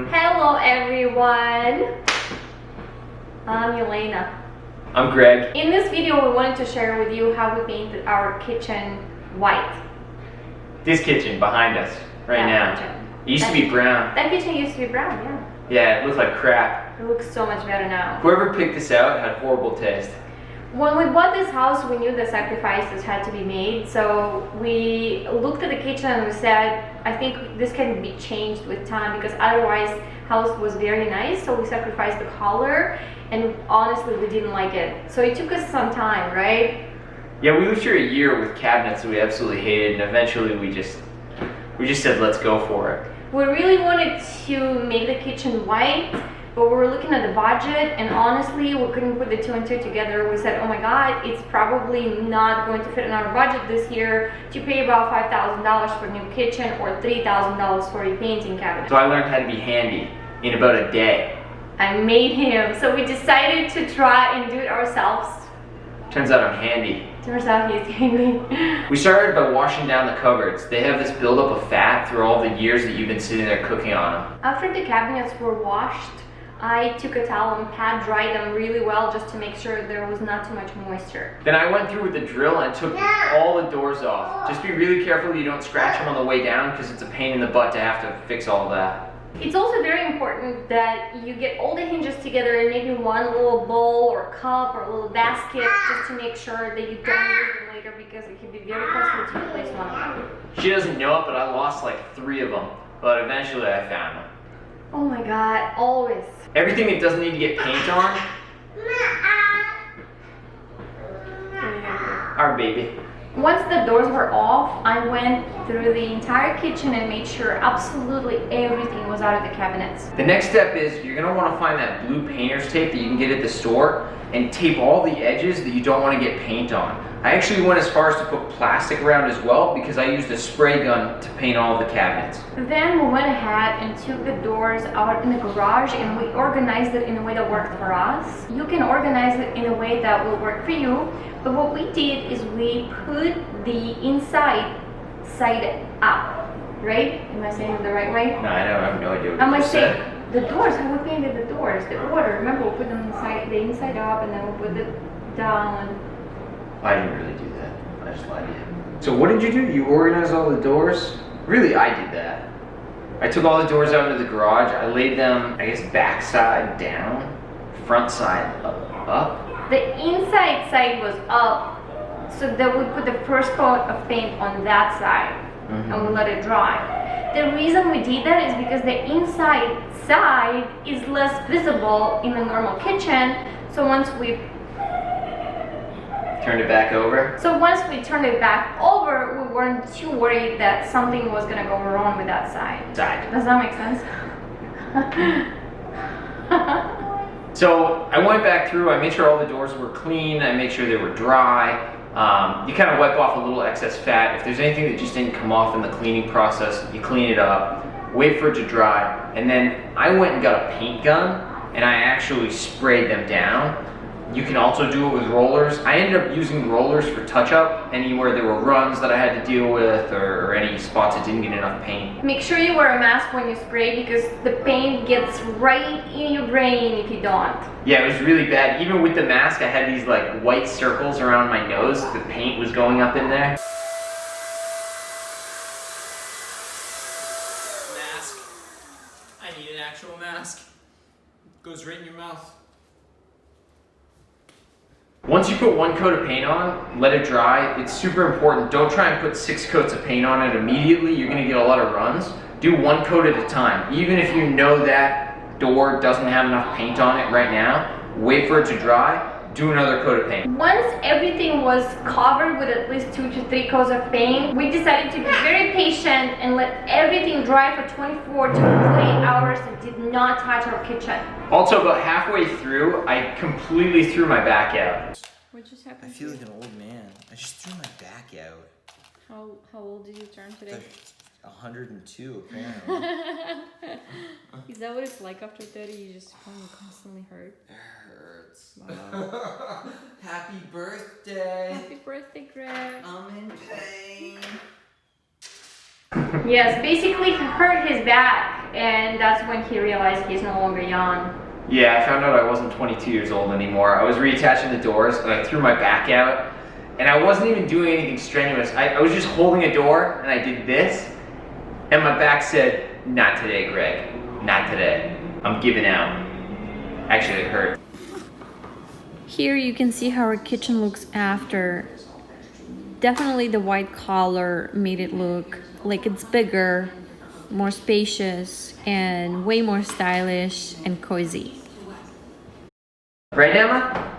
Hello everyone! I'm Elena. I'm Greg. In this video we wanted to share with you how we painted our kitchen white. This kitchen behind us right now. Kitchen. It used to be brown. That kitchen used to be brown, yeah. Yeah, it looked like crap. It looks so much better now. Whoever picked this out had horrible taste. When we bought this house, we knew the sacrifices had to be made, so we looked at the kitchen and we said, I think this can be changed with time because otherwise house was very nice, so we sacrificed the color and honestly we didn't like it. So it took us some time, right? Yeah, we lived here a year with cabinets that we absolutely hated, and eventually we just said let's go for it. We really wanted to make the kitchen white, but we were looking at the budget and honestly we couldn't put the two and two together. We said, oh my god, it's probably not going to fit in our budget this year to pay about $5,000 for a new kitchen or $3,000 for a painting cabinet. So I learned how to be handy in about a day. I made him, so we decided to try and do it ourselves. Turns out I'm handy. Turns out he's handy. We started by washing down the cupboards. They have this buildup of fat through all the years that you've been sitting there cooking on them. After the cabinets were washed, I took a towel and pat dried them really well just to make sure there was not too much moisture. Then I went through with the drill and took all the doors off. Just be really careful you don't scratch them on the way down because it's a pain in the butt to have to fix all that. It's also very important that you get all the hinges together in maybe one little bowl or cup or a little basket just to make sure that you don't use them later because it can be very costly to replace one of them. She doesn't know it, but I lost like 3 of them. But eventually I found them. Oh my god, always. Everything that doesn't need to get paint on, our baby. Once the doors were off, I went through the entire kitchen and made sure absolutely everything was out of the cabinets. The next step is you're gonna wanna find that blue painter's tape that you can get at the store and tape all the edges that you don't wanna get paint on. I actually went as far as to put plastic around as well because I used a spray gun to paint all the cabinets. Then we went ahead and took the doors out in the garage and we organized it in a way that worked for us. You can organize it in a way that will work for you, but what we did is we put the inside side up, right? Am I saying it the right way? No, I have no idea what I'm you like just saying, said. the doors, how we painted the doors, the order. Remember, we put them the inside up and then we put it down. I didn't really do that. I just lied to you. So what did you do? You organized all the doors? Really, I did that. I took all the doors out into the garage. I laid them, I guess, back side down, front side up. The inside side was up, so that we put the first coat of paint on that side and we let it dry. The reason we did that is because the inside side is less visible in a normal kitchen, so once we Turned it back over. turned it back over, we weren't too worried that something was gonna go wrong with that side. Does that make sense? So I went back through, I made sure all the doors were clean, I made sure they were dry. You kind of wipe off a little excess fat. If there's anything that just didn't come off in the cleaning process, you clean it up, wait for it to dry, and then I went and got a paint gun and I actually sprayed them down. You can also do it with rollers. I ended up using rollers for touch-up, anywhere there were runs that I had to deal with or any spots that didn't get enough paint. Make sure you wear a mask when you spray because the paint gets right in your brain if you don't. Yeah, it was really bad. Even with the mask, I had these like white circles around my nose. The paint was going up in there. Mask. I need an actual mask. Goes right in your mouth. Once you put 1 coat of paint on, let it dry. It's super important. Don't try and put 6 coats of paint on it immediately. You're gonna get a lot of runs. Do 1 coat at a time. Even if you know that door doesn't have enough paint on it right now, wait for it to dry, do another coat of paint. Once everything was covered with at least 2 to 3 coats of paint, we decided to be very patient and let everything dry for 24 to 48 hours and did not touch our kitchen. Also, about halfway through, I completely threw my back out. What just happened? I feel like an old man. I just threw my back out. How old did you turn today? Like 102 apparently. Is that what it's like after 30? You just constantly hurt? It hurts. Wow. Happy birthday. Happy birthday, Greg. I'm in pain. Yes, basically he hurt his back and that's when he realized he's no longer young. Yeah, I found out I wasn't 22 years old anymore. I was reattaching the doors and I threw my back out, and I wasn't even doing anything strenuous. I was just holding a door and I did this, and my back said, "Not today, Greg. Not today. I'm giving out." Actually, it hurt. Here you can see how our kitchen looks after. Definitely the white color made it look like it's bigger, more spacious, and way more stylish and cozy. Right, Emma?